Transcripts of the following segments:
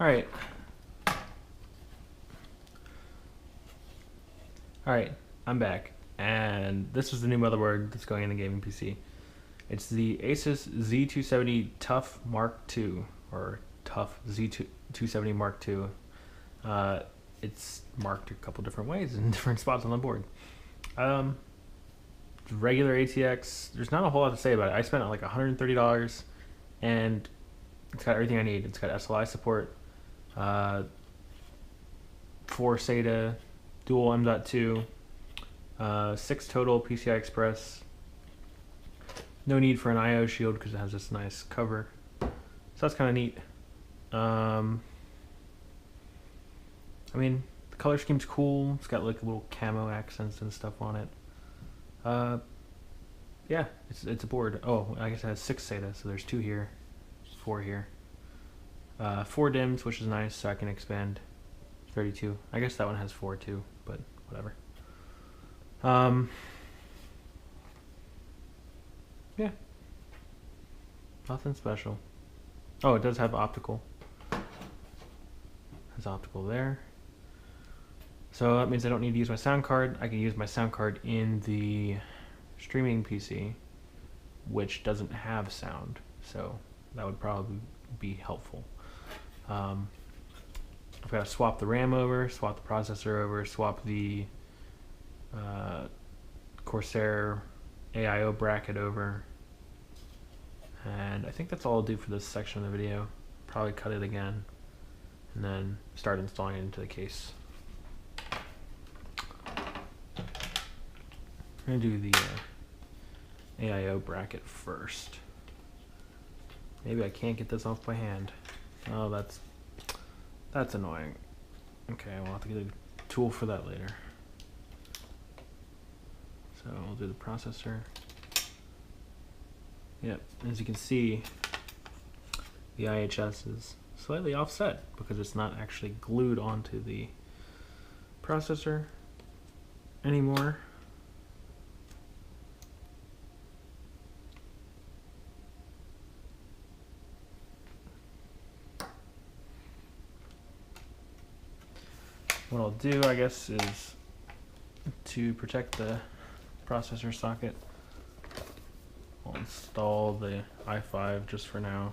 Alright. Alright, I'm back. And this is the new motherboard that's going in the gaming PC. It's the Asus Z270 Tough Mark II, or Tough Z270 Mark II. It's marked a couple different ways in different spots on the board. Regular ATX, there's not a whole lot to say about it. I spent like $130 and it's got everything I need. It's got SLI support, 4 SATA, dual M.2, 6 total PCI Express. No need for an IO shield because it has this nice cover. So that's kind of neat. I mean, the color scheme's cool. It's got like little camo accents and stuff on it. Yeah, it's a board. Oh, I guess it has 6 SATA, so there's 2 here, 4 here. 4 DIMMs, which is nice, so I can expand 32. I guess that one has 4 too, but whatever. Yeah, nothing special. Oh, it does have optical. Has optical there. So that means I don't need to use my sound card. I can use my sound card in the streaming PC, which doesn't have sound, so that would probably be helpful. I've got to swap the RAM over, swap the processor over, swap the Corsair AIO bracket over, and I think that's all I'll do for this section of the video. Probably cut it again and then start installing it into the case. I'm going to do the AIO bracket first. Maybe I can't get this off by hand. Oh, that's annoying. Okay, we'll have to get a tool for that later. So we'll do the processor. Yep, as you can see, the IHS is slightly offset because it's not actually glued onto the processor anymore. What I'll do, I guess, is to protect the processor socket, I'll install the i5 just for now.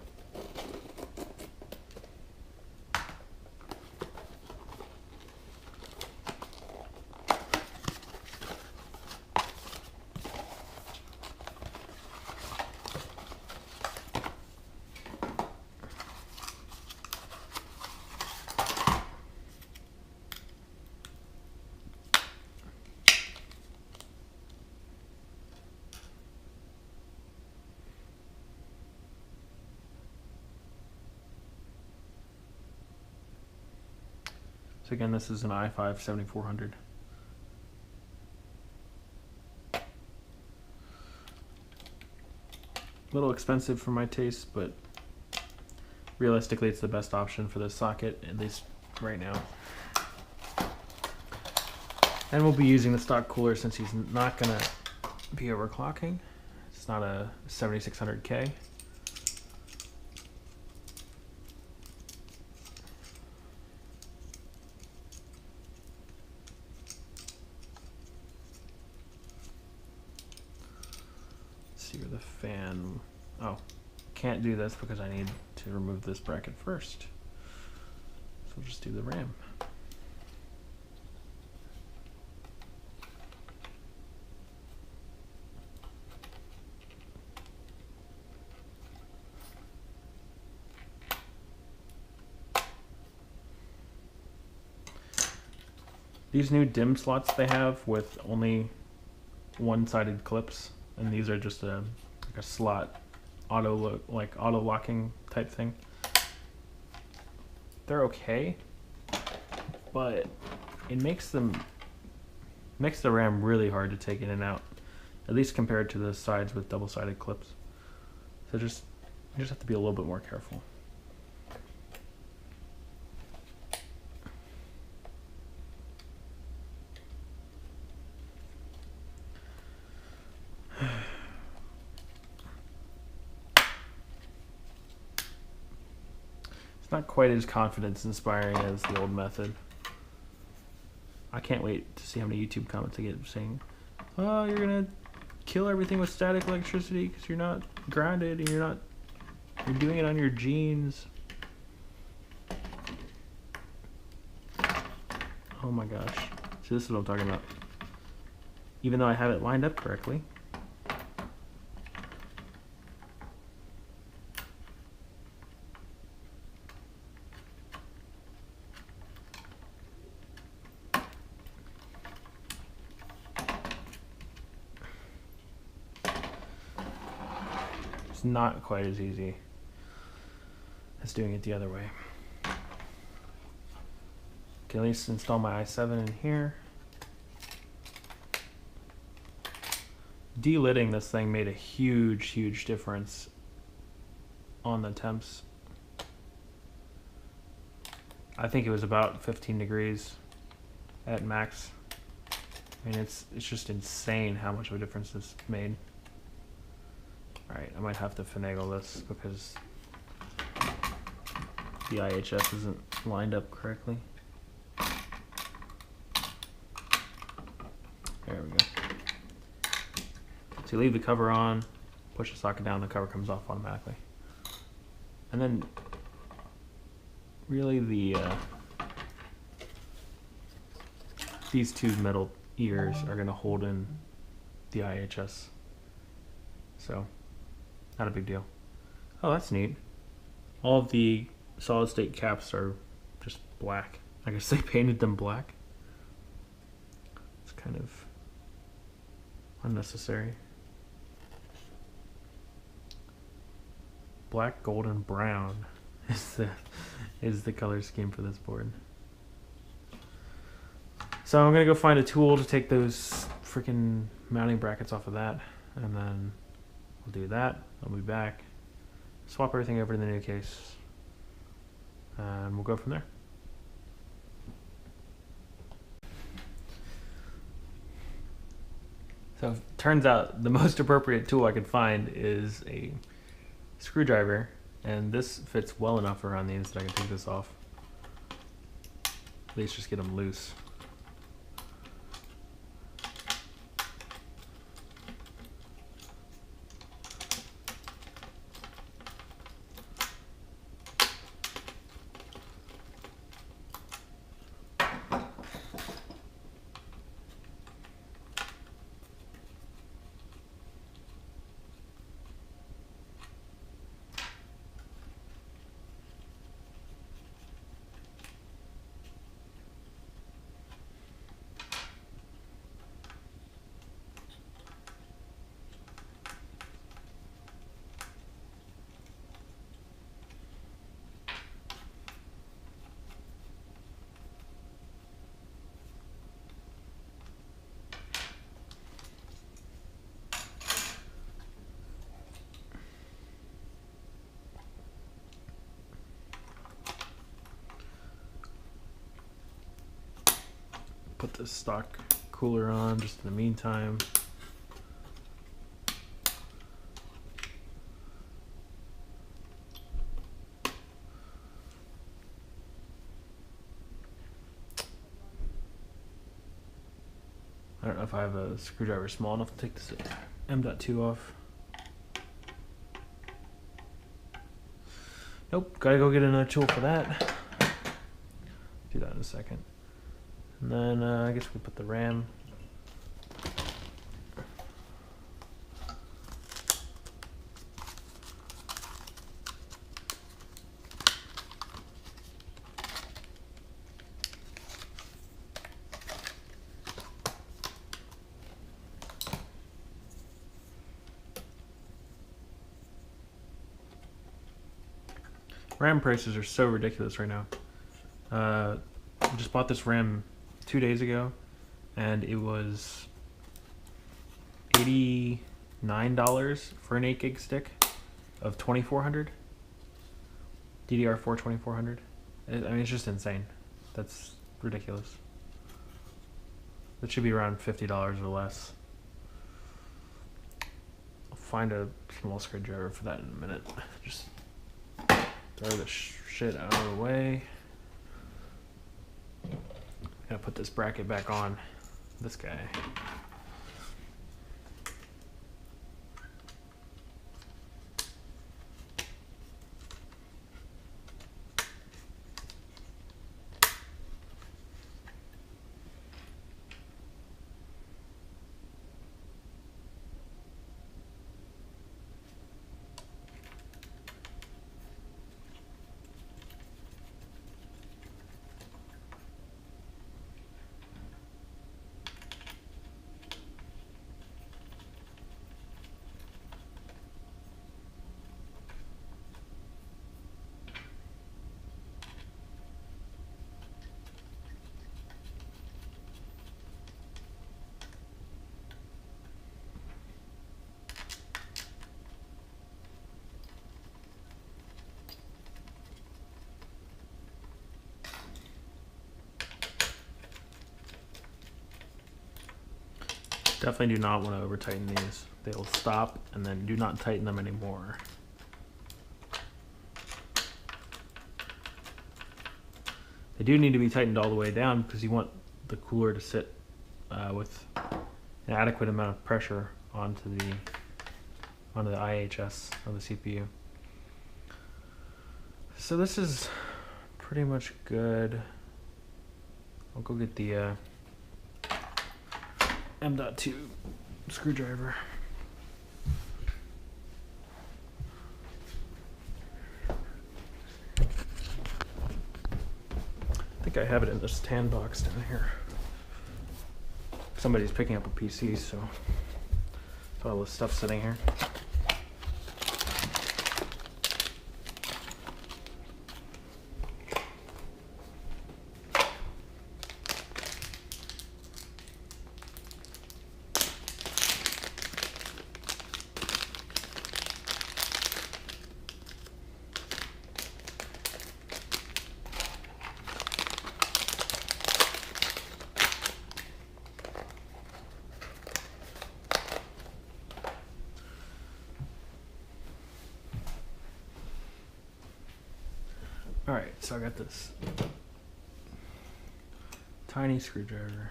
So again, this is an i5 7400. A little expensive for my taste, but realistically it's the best option for this socket, at least right now. And we'll be using the stock cooler since he's not going to be overclocking. It's not a 7600K. The fan. Oh, can't do this because I need to remove this bracket first. So we'll just do the RAM. These new DIMM slots they have with only one-sided clips, and these are just like a slot auto locking type thing. They're okay, but it makes the RAM really hard to take in and out, at least compared to the sides with double-sided clips. So you just have to be a little bit more careful. not quite as confidence-inspiring as the old method. I can't wait to see how many YouTube comments I get saying, "Oh, you're gonna kill everything with static electricity because you're not grounded and you're doing it on your genes." Oh my gosh. See, this is what I'm talking about. Even though I have it lined up correctly. It's not quite as easy as doing it the other way. Can at least install my i7 in here. Delitting this thing made a huge difference on the temps. I think it was about 15 degrees at max. I mean, it's just insane how much of a difference this made. Alright, I might have to finagle this because the IHS isn't lined up correctly. There we go. So you leave the cover on, push the socket down, the cover comes off automatically. And then really these two metal ears are going to hold in the IHS. So, not a big deal. Oh, that's neat. All of the solid state caps are just black. I guess they painted them black. It's kind of unnecessary. Black, gold, and brown is the color scheme for this board. So I'm gonna go find a tool to take those freaking mounting brackets off of that, and then we'll do that. I'll be back, swap everything over to the new case, and we'll go from there. So it turns out the most appropriate tool I could find is a screwdriver, and this fits well enough around these that I can take this off. At least just get them loose. Put the stock cooler on just in the meantime. I don't know if I have a screwdriver small enough to take this M.2 off. Nope, gotta go get another tool for that. Do that in a second. And then I guess we put the RAM. RAM prices are so ridiculous right now. I just bought this RAM 2 days ago, and it was $89 for an 8 gig stick of 2400 DDR4 2400. I mean, it's just insane. That's ridiculous. That should be around $50 or less. I'll find a small screwdriver for that in a minute. Just Throw the shit out of the way. Gotta put this bracket back on this guy. Definitely do not want to over tighten these. They will stop, and then do not tighten them anymore. They do need to be tightened all the way down because you want the cooler to sit with an adequate amount of pressure onto the IHS of the CPU. So this is pretty much good. I'll go get the M.2 screwdriver. I think I have it in this tan box down here. Somebody's picking up a PC, so all this stuff sitting here. Alright, so I got this tiny screwdriver.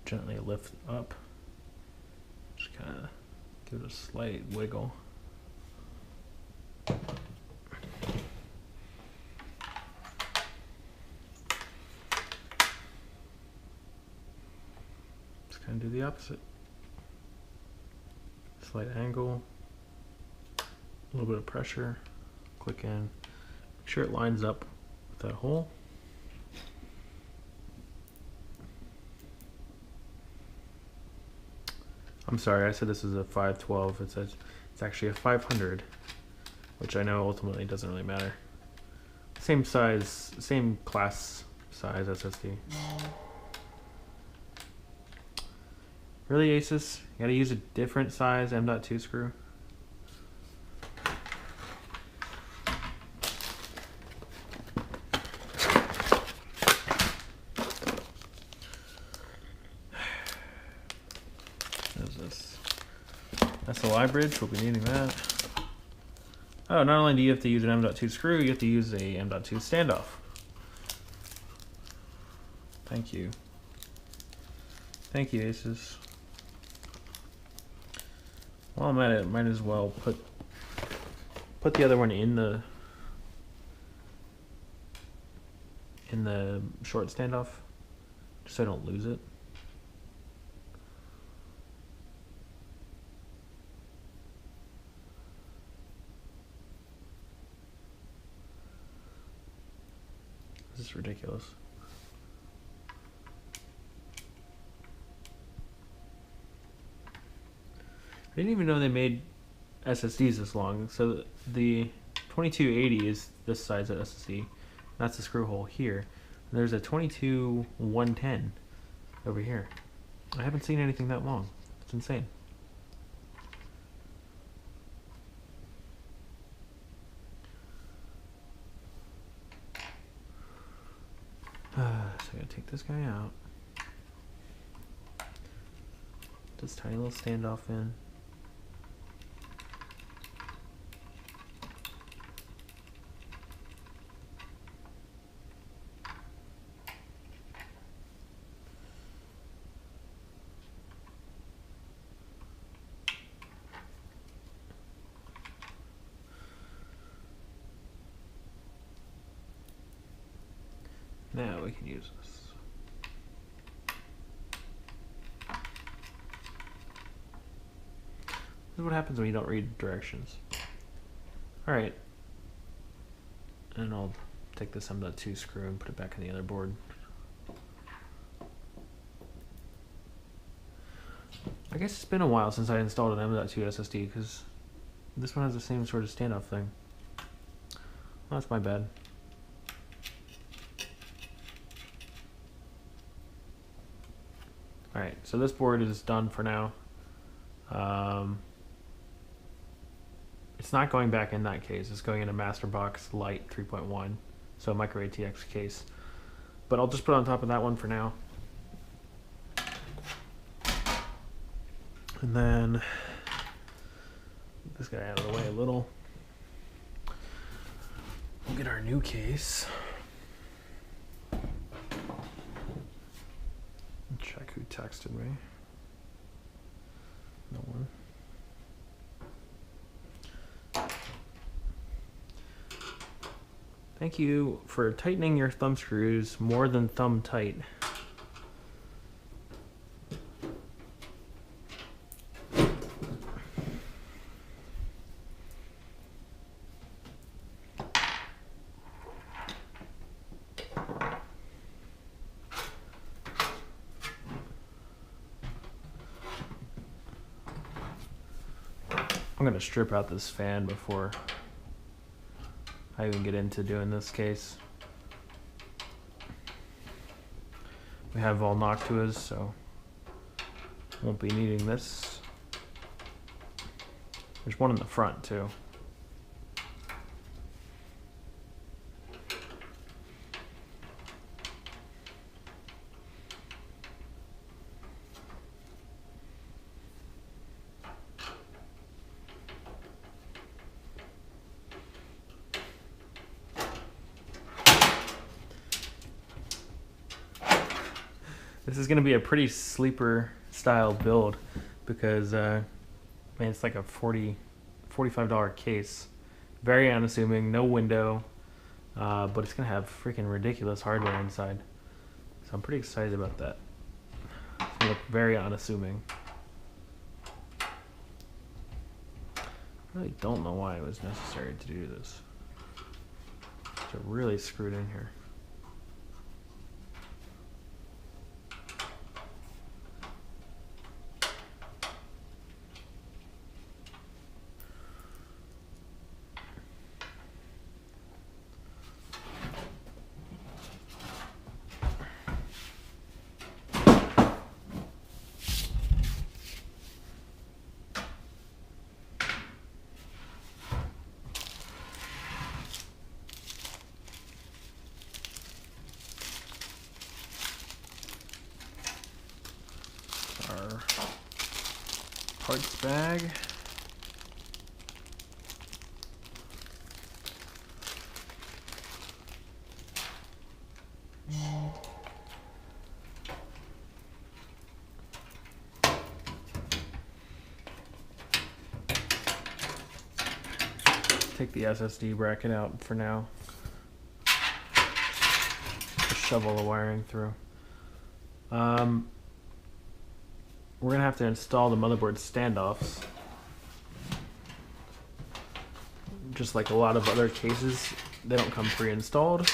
Gently lift up. Just kind of give it a slight wiggle. Just kind of do the opposite. Slight angle, a little bit of pressure, click in, make sure it lines up with that hole. I'm sorry, I said this is a 512, it says it's actually a 500, which I know ultimately doesn't really matter. Same size, same class size SSD. Really, Asus? You gotta use a different size M.2 screw? What is this? SLI bridge, we'll be needing that. Oh, not only do you have to use an M.2 screw, you have to use a M.2 standoff. Thank you. Thank you, Asus. While I'm at it, might as well put the other one in the short standoff, just so I don't lose it. This is ridiculous. I didn't even know they made SSDs this long. So the 2280 is this size of SSD. That's the screw hole here. And there's a 22110 over here. I haven't seen anything that long. It's insane. So I gotta take this guy out. this tiny little standoff in. Now we can use this. This is what happens when you don't read directions. Alright. And I'll take this M.2 screw and put it back in the other board. I guess it's been a while since I installed an M.2 SSD because this one has the same sort of standoff thing. Well, that's my bad. Alright, so this board is done for now. It's not going back in that case. It's going in a Masterbox Lite 3.1, so a micro ATX case. But I'll just put it on top of that one for now. And then move this guy out of the way a little. We'll get our new case. Check who texted me. No one. Thank you for tightening your thumb screws more than thumb tight. I'm gonna strip out this fan before I even get into doing this case. We have all Noctuas, so won't be needing this. There's one in the front too. This is going to be a pretty sleeper style build because man, it's like a $45 case. Very unassuming, no window, but it's going to have freaking ridiculous hardware inside. So I'm pretty excited about that. It's going to look very unassuming. I really don't know why it was necessary to do this. It's really screwed in here. Our parts bag. Take the SSD bracket out for now. Just shovel the wiring through. We're gonna have to install the motherboard standoffs. Just like a lot of other cases, they don't come pre-installed.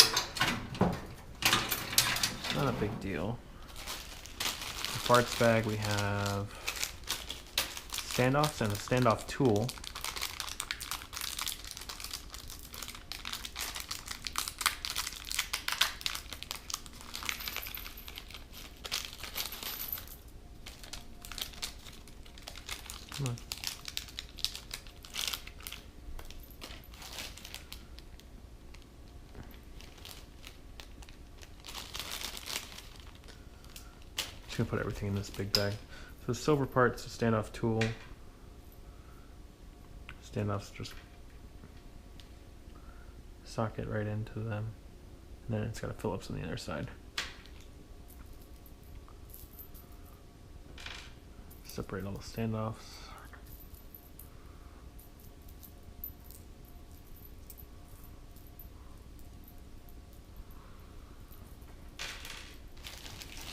Not a big deal. The parts bag, we have standoffs and a standoff tool. Come on. Just gonna put everything in this big bag. So the silver part's a standoff tool. Standoffs just socket right into them. And then it's got a Phillips on the other side. Separate all the standoffs.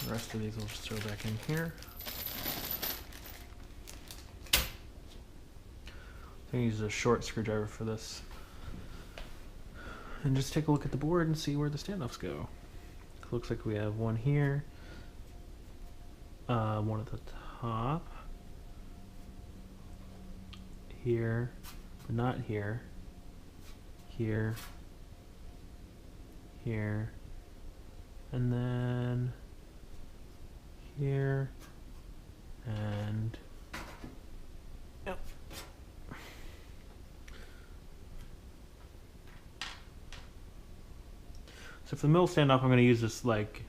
The rest of these we'll just throw back in here. I'm going to use a short screwdriver for this. And just take a look at the board and see where the standoffs go. Looks like we have one here, one at the top, here, but not here, here, here, and then here, and yep. So for the middle standoff, I'm going to use this, like,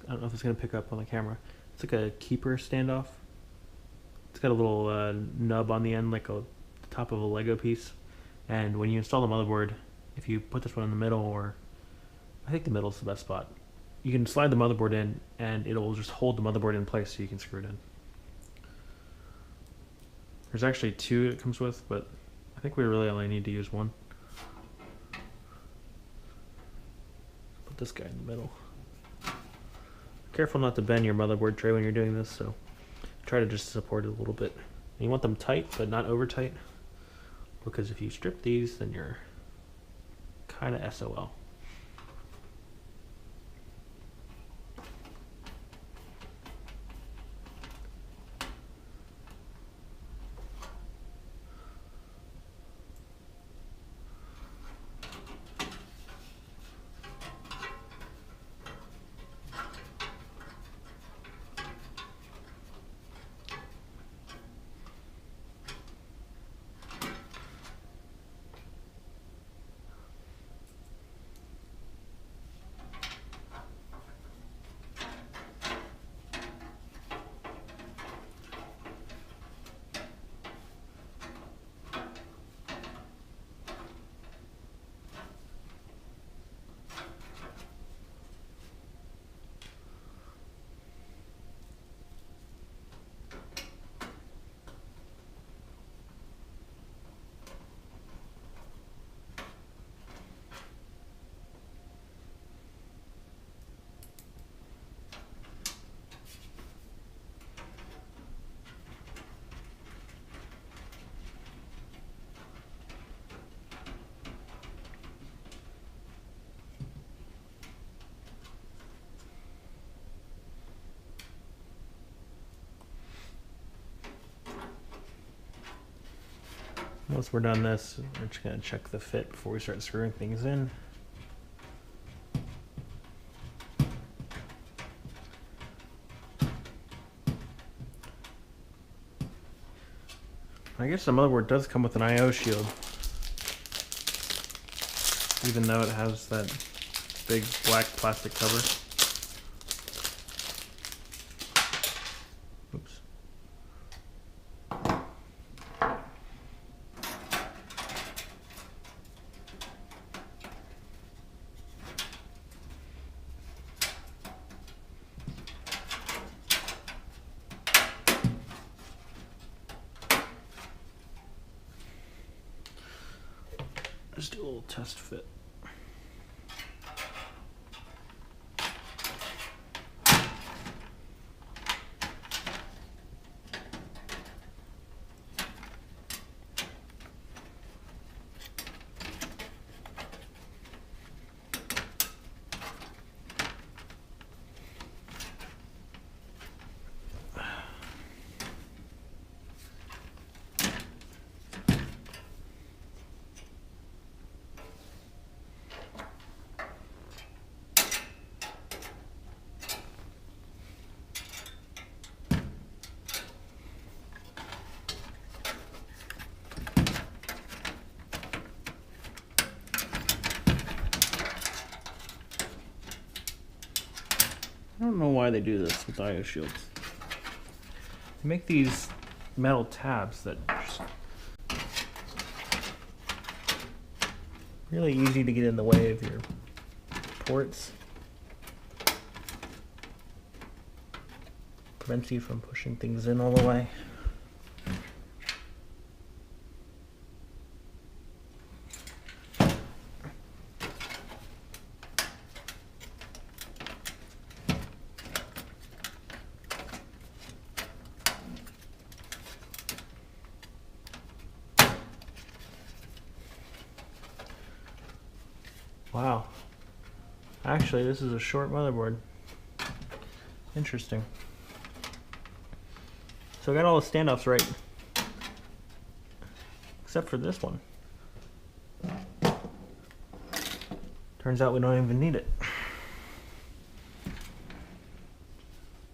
I don't know if it's going to pick up on the camera. It's like a keeper standoff. It's got a little nub on the end, like the top of a Lego piece. And when you install the motherboard, if you put this one in the middle, or I think the middle is the best spot, you can slide the motherboard in and it'll just hold the motherboard in place so you can screw it in. There's actually two it comes with, but I think we really only need to use one. Put this guy in the middle. Careful not to bend your motherboard tray when you're doing this, so try to just support it a little bit. And you want them tight, but not over tight, because if you strip these, then you're kind of SOL. Once we're done this, we're just going to check the fit before we start screwing things in. I guess the motherboard does come with an I/O shield, even though it has that big black plastic cover. Oops. Just do a little test fit. I don't know why they do this with I/O shields. make these metal tabs that are just really easy to get in the way of your ports. Prevents you from pushing things in all the way. Wow. Actually, this is a short motherboard. Interesting. So I got all the standoffs right, except for this one. Turns out we don't even need it.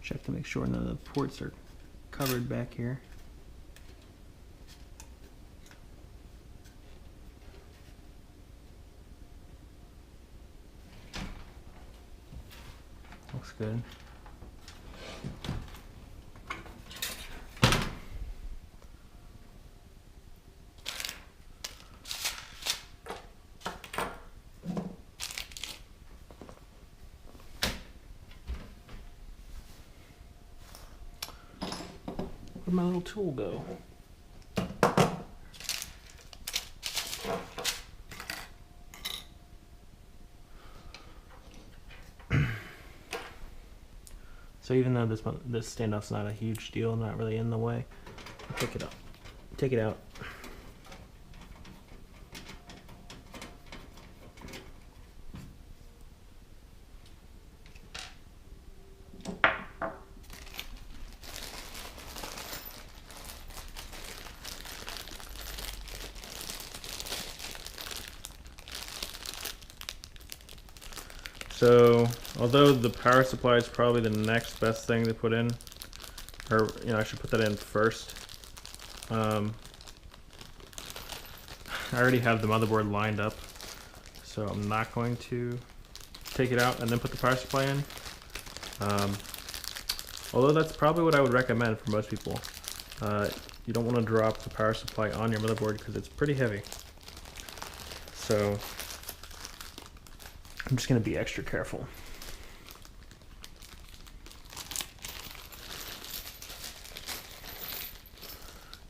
Check to make sure none of the ports are covered back here. Looks good. Where'd my little tool go? So even though this standoff's not a huge deal, not really in the way, I'll take it out. Take it out. So, although the power supply is probably the next best thing to put in, or I should put that in first. I already have the motherboard lined up, so I'm not going to take it out and then put the power supply in. Although that's probably what I would recommend for most people. You don't want to drop the power supply on your motherboard because it's pretty heavy. So I'm just going to be extra careful.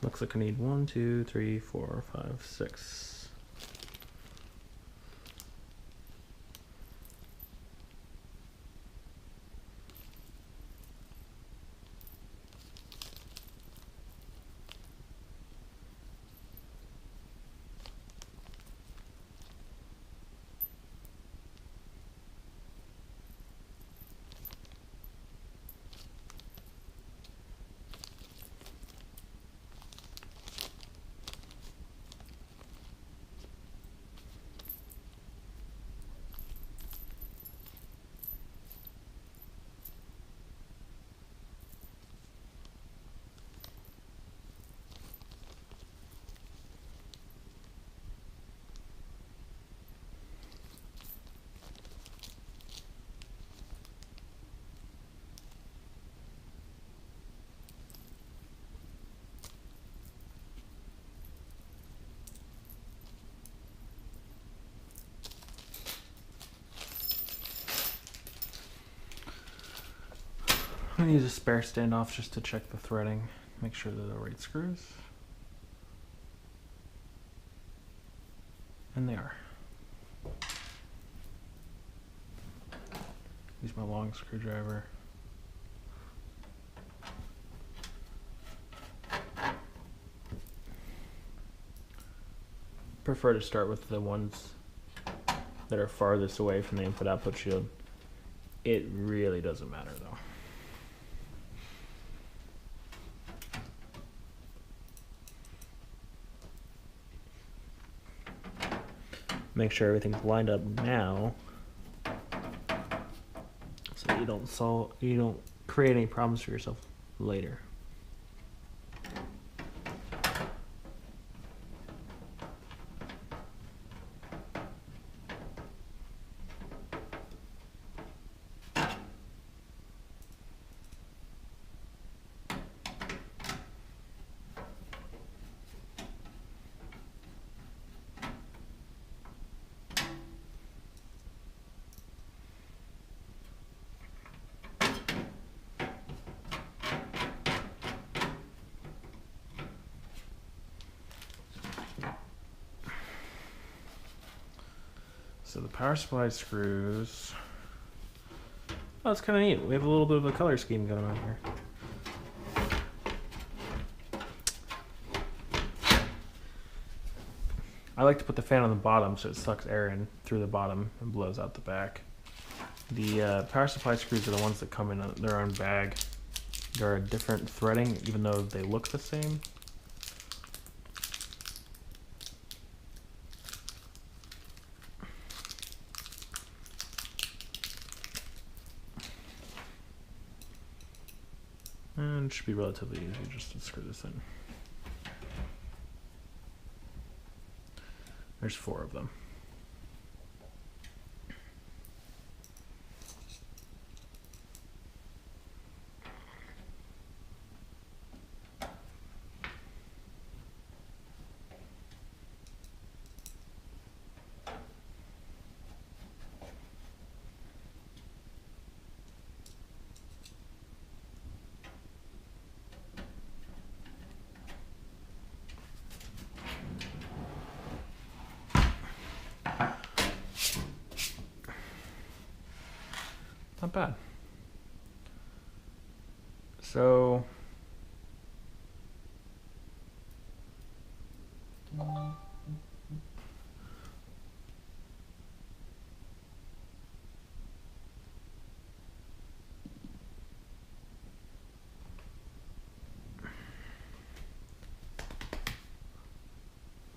Looks like I need 1, 2, 3, 4, 5, 6. I'm going to use a spare standoff just to check the threading, make sure they're the right screws. And they are. Use my long screwdriver. Prefer to start with the ones that are farthest away from the input-output shield. It really doesn't matter though. Make sure everything's lined up now, so you don't create any problems for yourself later. So the power supply screws. Oh, that's kind of neat. We have a little bit of a color scheme going on here. I like to put the fan on the bottom so it sucks air in through the bottom and blows out the back. The power supply screws are the ones that come in their own bag. They're a different threading, even though they look the same. And it should be relatively easy just to screw this in. There's 4 of them. Not bad. So I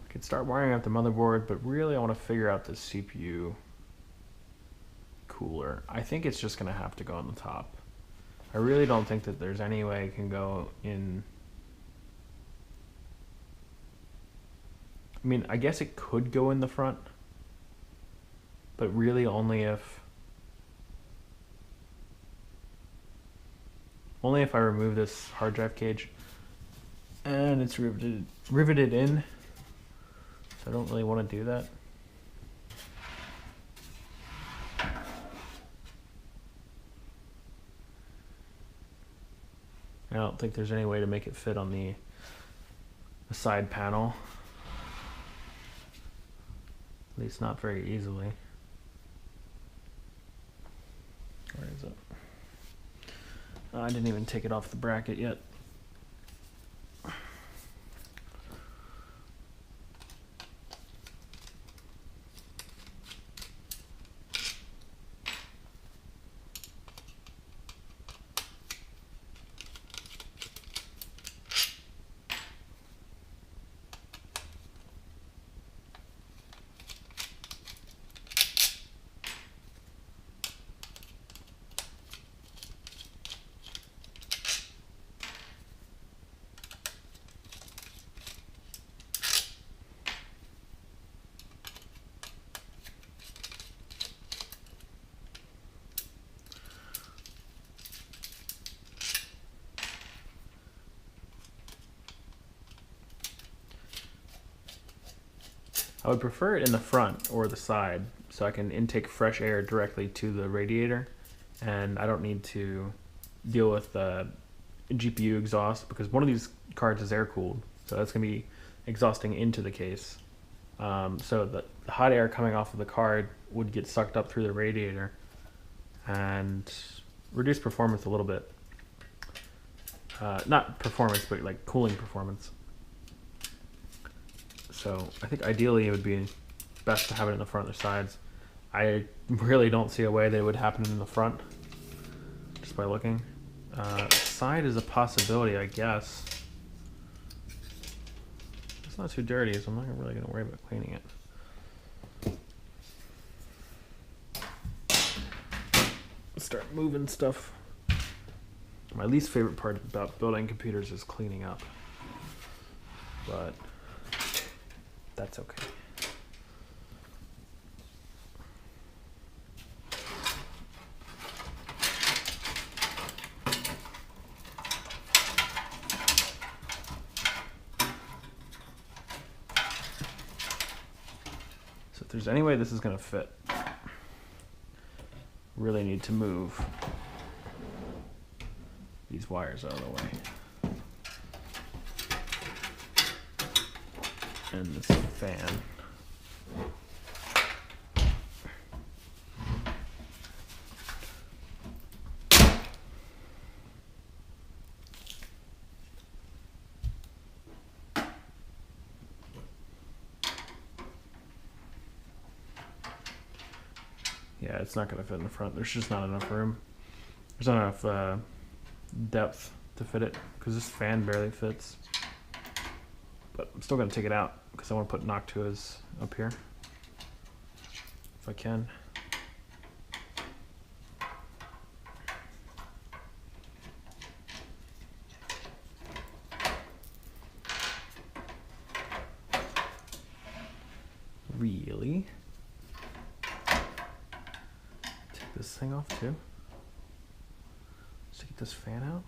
could start wiring up the motherboard, but really I want to figure out the CPU cooler. I think it's just going to have to go on the top. I really don't think that there's any way it can go in. I mean, I guess it could go in the front, but really only if I remove this hard drive cage and it's riveted in. So I don't really want to do that. I don't think there's any way to make it fit on the side panel. At least not very easily. Where is it? Oh, I didn't even take it off the bracket yet. I would prefer it in the front or the side so I can intake fresh air directly to the radiator and I don't need to deal with the GPU exhaust because one of these cards is air cooled, so that's going to be exhausting into the case. So the hot air coming off of the card would get sucked up through the radiator and reduce performance a little bit. Not performance, but like cooling performance. So I think ideally it would be best to have it in the front or sides. I really don't see a way that it would happen in the front, just by looking. Side is a possibility, I guess. It's not too dirty, so I'm not really going to worry about cleaning it. Let's start moving stuff. My least favorite part about building computers is cleaning up, but that's okay. So if there's any way this is going to fit, really need to move these wires out of the way. And this fan. Yeah, it's not going to fit in the front. There's just not enough room. There's not enough depth to fit it because this fan barely fits. But I'm still going to take it out because I want to put Noctuas up here if I can. Really? Take this thing off too. Just to get this fan out.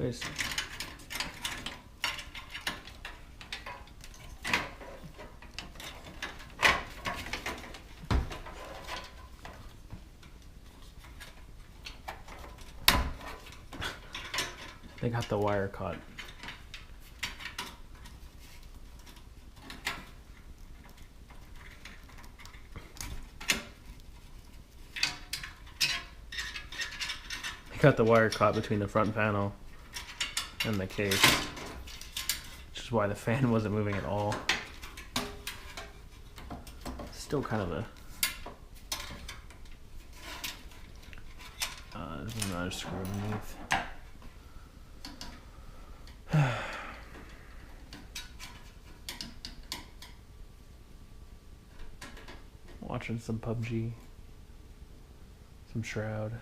Nice. They got the wire caught. They got the wire caught between the front panel and the case, which is why the fan wasn't moving at all. Still kind of there's another screw underneath. Watching some PUBG, some Shroud.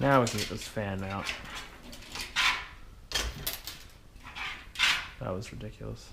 Now we can get this fan out. That was ridiculous.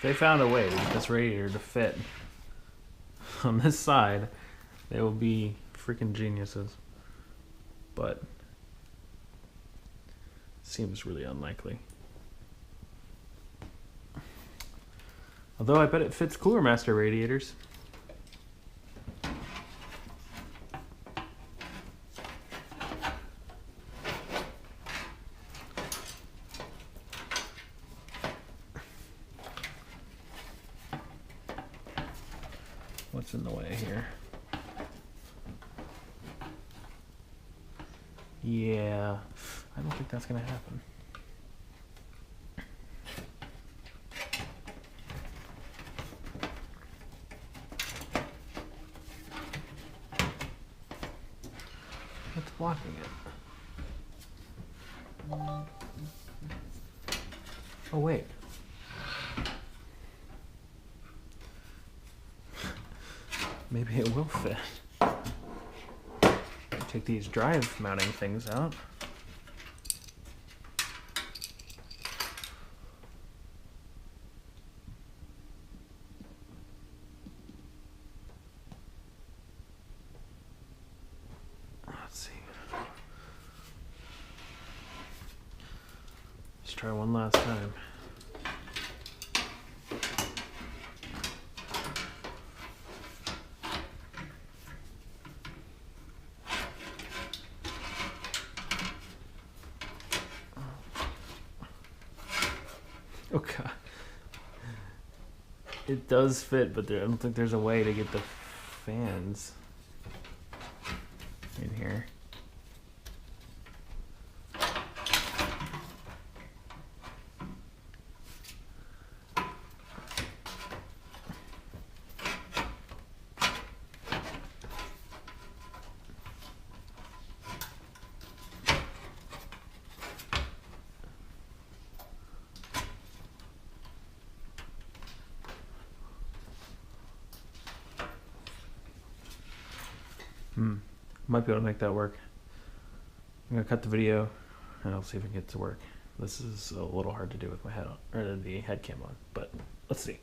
They found a way to get this radiator to fit on this side. They will be freaking geniuses. But it seems really unlikely. Although I bet it fits Cooler Master radiators. What's in the way here? Yeah, I don't think that's gonna happen. What's blocking it? Oh wait. Maybe it will fit. Take these drive mounting things out. Let's see. Let's try one last time. Oh god. It does fit, but I don't think there's a way to get the fans in here. Might be able to make that work. I'm gonna cut the video and I'll see if I can get it to work. This is a little hard to do with my head on, or the head cam on, but let's see.